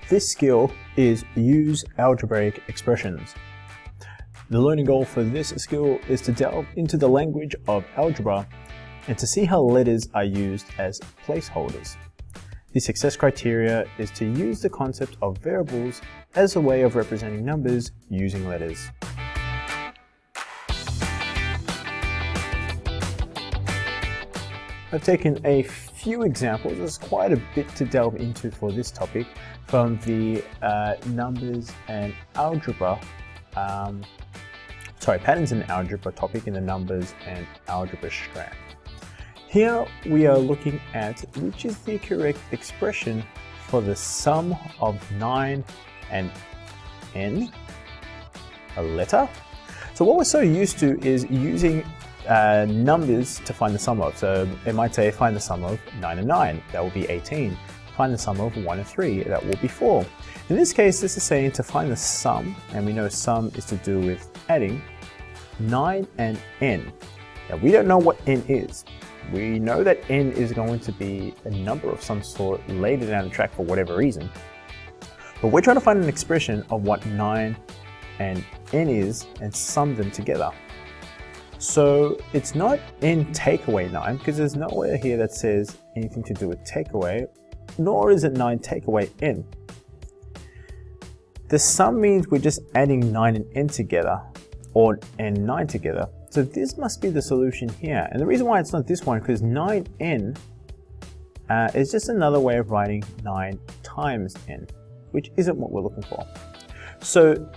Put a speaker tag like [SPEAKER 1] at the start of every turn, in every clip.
[SPEAKER 1] This skill is use algebraic expressions. The learning goal for this skill is to delve into the language of algebra and to see how letters are used as placeholders. The success criteria is to use the concept of variables as a way of representing numbers using letters. I've taken a few examples. There's quite a bit to delve into for this topic from the numbers and algebra, patterns in algebra topic in the numbers and algebra strand. Here we are looking at which is the correct expression for the sum of 9 and n, a letter. So what we're so used to is using numbers to find the sum of. So it might say find the sum of 9 and 9, that will be 18. Find the sum of 1 and 3, that will be 4. In this case, this is saying to find the sum, and we know sum is to do with adding 9 and n. Now we don't know what n is. We know that n is going to be a number of some sort later down the track for whatever reason. But we're trying to find an expression of what 9 and n is and sum them together. So it's not n take away 9, because there's nowhere here that says anything to do with take away, nor is it 9 take away n. The sum means we're just adding 9 and n together, or n 9 together. So this must be the solution here. And the reason why it's not this one, because 9n is just another way of writing 9 times n, which isn't what we're looking for. So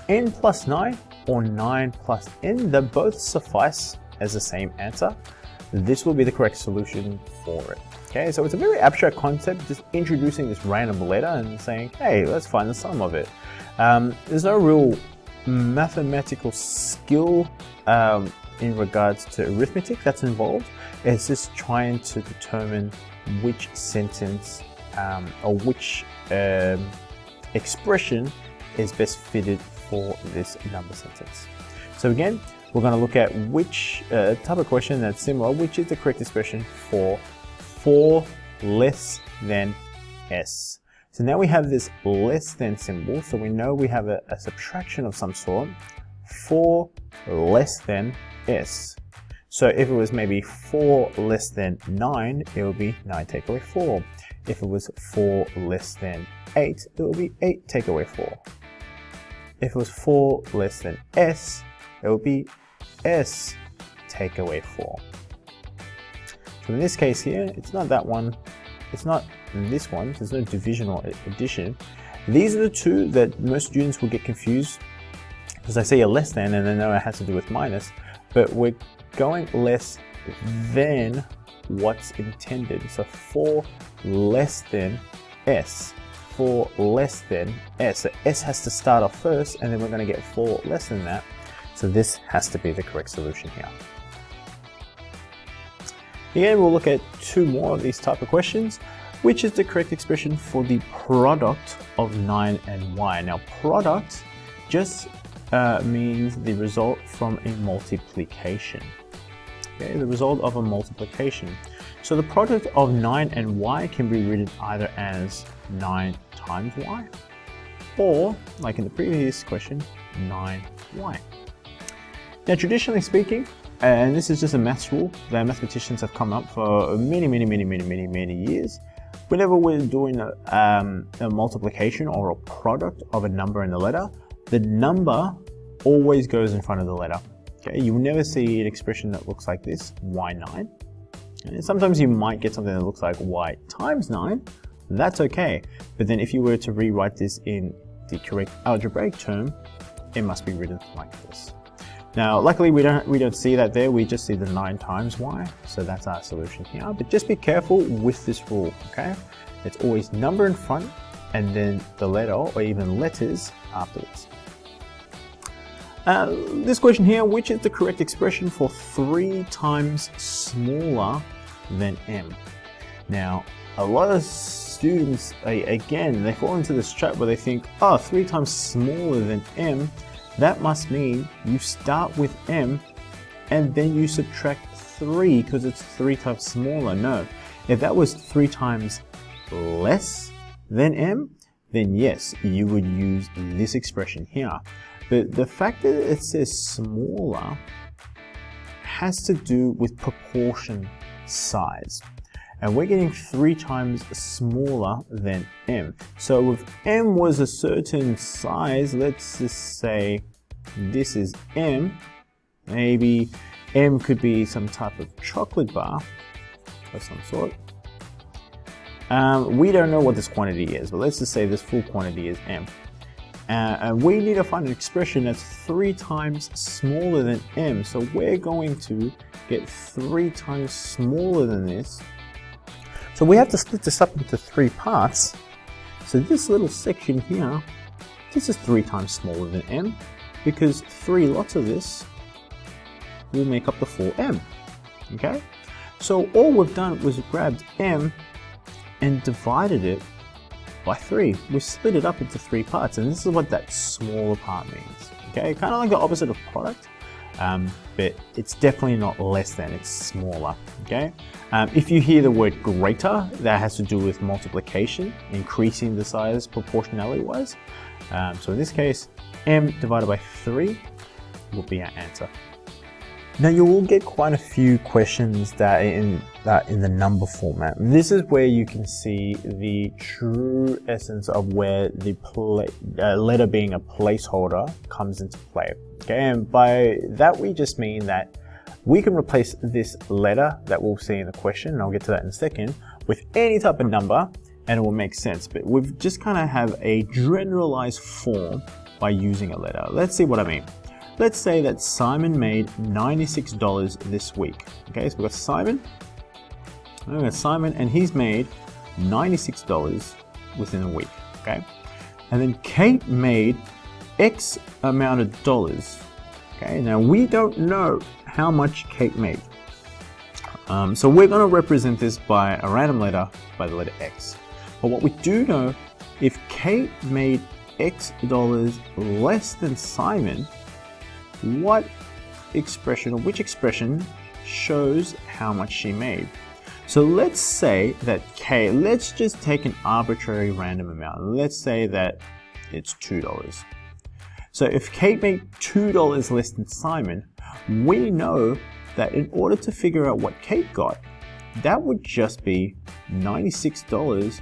[SPEAKER 1] n plus 9 or 9 plus n, they both suffice as the same answer. This will be the correct solution for it. Okay, so it's a very abstract concept, just introducing this random letter and saying, hey, let's find the sum of it. There's no real mathematical skill in regards to arithmetic that's involved. It's just trying to determine which sentence or which expression is best fitted for this number sentence. So again, we're going to look at which type of question that's similar, which is the correct expression for 4 less than s. So now we have this less than symbol, so we know we have a subtraction of some sort. 4 less than s. So if it was maybe 4 less than 9, it would be 9 take away 4. If it was 4 less than 8, it would be 8 take away 4. If it was 4 less than s, it would be s take away 4. So in this case here, it's not that one, it's not this one, there's no division or addition. These are the two that most students will get confused, because I say a less than and they know it has to do with minus, but we're going less than what's intended. So 4 less than s. 4 less than s. So s has to start off first, and then we're going to get 4 less than that. So this has to be the correct solution here. Again, we'll look at 2 more of these type of questions. Which is the correct expression for the product of 9 and y? Now, product just means the result from a multiplication. Okay, the result of a multiplication. So the product of 9 and y can be written either as 9 times y, or, like in the previous question, 9y. Now, traditionally speaking, and this is just a maths rule that mathematicians have come up for many years, whenever we're doing a multiplication or a product of a number and a letter, the number always goes in front of the letter. Okay, you will never see an expression that looks like this, y9. And sometimes you might get something that looks like y times 9. That's okay. But then if you were to rewrite this in the correct algebraic term, it must be written like this. Now, luckily we don't see that there. We just see the 9 times y. So that's our solution here. But just be careful with this rule, okay? It's always number in front and then the letter or even letters afterwards. This question here, which is the correct expression for 3 times smaller than m? Now, a lot of students, again, they fall into this trap where they think, oh, 3 times smaller than m, that must mean you start with m and then you subtract 3 because it's 3 times smaller. No, if that was 3 times less than m, then yes, you would use this expression here. But the fact that it says smaller has to do with proportion size. And we're getting 3 times smaller than m. So if m was a certain size, let's just say this is m, maybe m could be some type of chocolate bar of some sort. We don't know what this quantity is, but let's just say this full quantity is m. And we need to find an expression that's 3 times smaller than m. So we're going to get 3 times smaller than this. So we have to split this up into 3 parts. So this little section here, this is 3 times smaller than m, because 3 lots of this will make up the full m. Okay? So all we've done was grabbed m and divided it by 3. We split it up into 3 parts, and this is what that smaller part means. Okay, kind of like the opposite of product, but it's definitely not less than, it's smaller. Okay, if you hear the word greater, that has to do with multiplication, increasing the size proportionality wise. So in this case, m divided by 3 will be our answer. Now you will get quite a few questions that in the number format. This is where you can see the true essence of where the letter being a placeholder comes into play. Okay, and by that we just mean that we can replace this letter that we'll see in the question, and I'll get to that in a second, with any type of number and it will make sense. But we've just kind of have a generalized form by using a letter. Let's see what I mean. Let's say that Simon made $96 this week. Okay, so we've got Simon. We've got Simon, and he's made $96 within a week. Okay, and then Kate made X amount of dollars. Okay, now we don't know how much Kate made. So we're going to represent this by a random letter, by the letter X. But what we do know, if Kate made X dollars less than Simon, what expression or which expression shows how much she made? So let's say that K, let's just take an arbitrary random amount. Let's say that it's $2. So if Kate made $2 less than Simon, we know that in order to figure out what Kate got, that would just be $96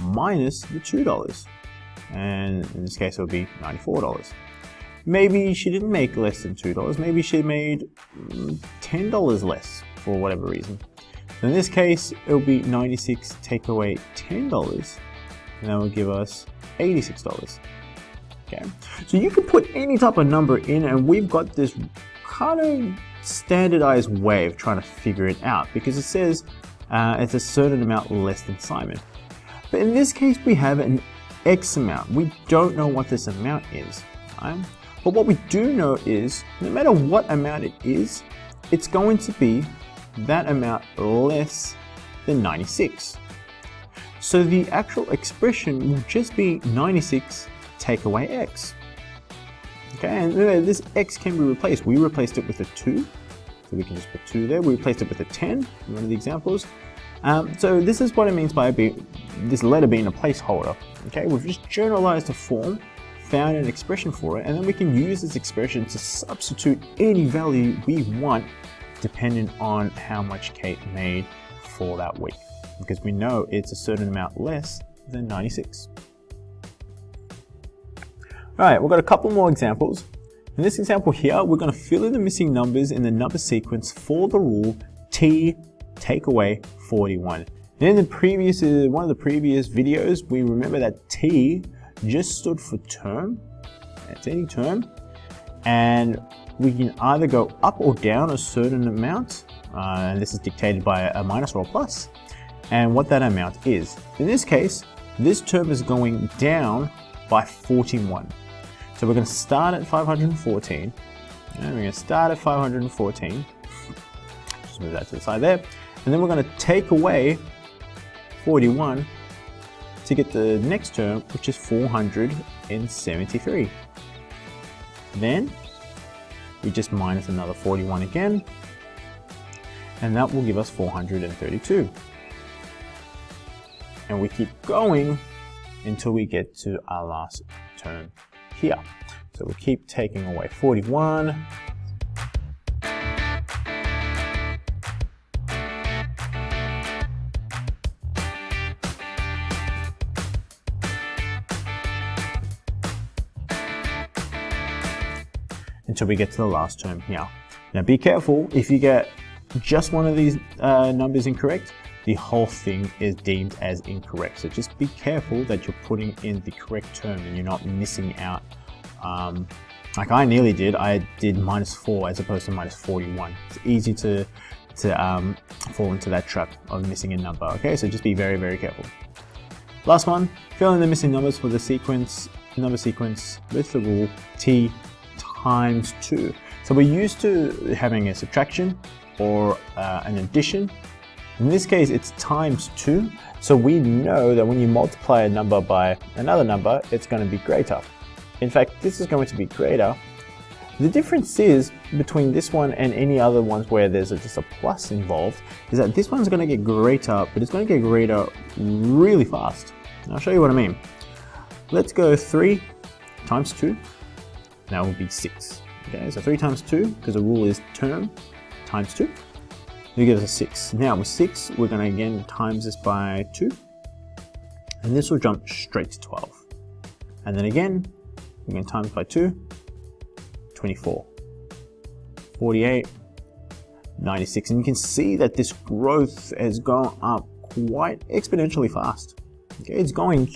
[SPEAKER 1] minus the $2. And in this case, it would be $94. Maybe she didn't make less than $2. Maybe she made $10 less for whatever reason. So in this case, it will be 96 take away $10, and that will give us $86. Okay, so you can put any type of number in, and we've got this kind of standardized way of trying to figure it out, because it says it's a certain amount less than Simon. But in this case, we have an X amount. We don't know what this amount is. Right? But what we do know is, no matter what amount it is, it's going to be that amount less than 96. So the actual expression will just be 96 take away X. Okay, and this X can be replaced. We replaced it with a 2, so we can just put 2 there. We replaced it with a 10 in one of the examples. So this is what it means by this letter being a placeholder. Okay, we've just generalized a form, found an expression for it, and then we can use this expression to substitute any value we want depending on how much Kate made for that week, because we know it's a certain amount less than 96. Alright, we've got a couple more examples. In this example here, we're going to fill in the missing numbers in the number sequence for the rule T take away 41. And in the previous, one of the previous videos, we remember that T just stood for term. It's any term, and we can either go up or down a certain amount, and this is dictated by a minus or a plus, and what that amount is. In this case, this term is going down by 41. So we're going to start at 514, and we're going to start at 514, just move that to the side there, and then we're going to take away 41 to get the next term, which is 473. Then we just minus another 41 again, and that will give us 432. And we keep going until we get to our last term here. So we'll keep taking away 41. Until we get to the last term here. Now be careful, if you get just one of these numbers incorrect, the whole thing is deemed as incorrect. So just be careful that you're putting in the correct term and you're not missing out. Like I nearly did, I did -4 as opposed to -41. It's easy to fall into that trap of missing a number, okay? So just be very, very careful. Last one, fill in the missing numbers for the number sequence with the rule t times 2. So we're used to having a subtraction or an addition. In this case, it's times 2. So we know that when you multiply a number by another number, it's going to be greater. In fact, this is going to be greater. The difference is between this one and any other ones where there's just a plus involved, is that this one's going to get greater, but it's going to get greater really fast. And I'll show you what I mean. Let's go 3 times 2. Now it will be 6. Okay, so 3 times 2, because the rule is term, times 2. It gives us 6. Now with 6, we're going to again times this by 2. And this will jump straight to 12. And then again, we're going to times by 2, 24, 48, 96. And you can see that this growth has gone up quite exponentially fast. Okay, it's going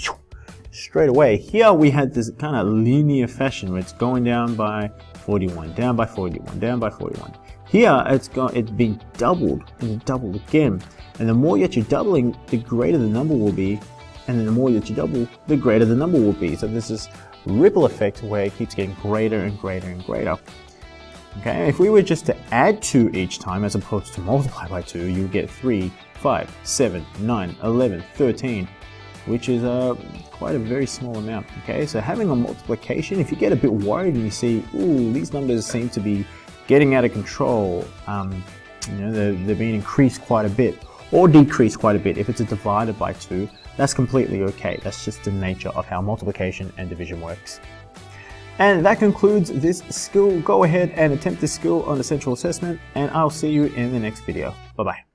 [SPEAKER 1] straight away. Here we had this kind of linear fashion where it's going down by 41, down by 41, down by 41. Here it's been doubled and doubled again. And the more that you're doubling, the greater the number will be. And then the more that you double, the greater the number will be. So this is ripple effect where it keeps getting greater and greater and greater. Okay, if we were just to add 2 each time as opposed to multiply by 2, you get 3, 5, 7, 9, 11, 13, which is quite a very small amount. Okay, so having a multiplication, if you get a bit worried and you see, ooh, these numbers seem to be getting out of control, you know, they're being increased quite a bit or decreased quite a bit. If it's a divided by 2, that's completely okay. That's just the nature of how multiplication and division works. And that concludes this skill. Go ahead and attempt this skill on the central assessment, and I'll see you in the next video. Bye-bye.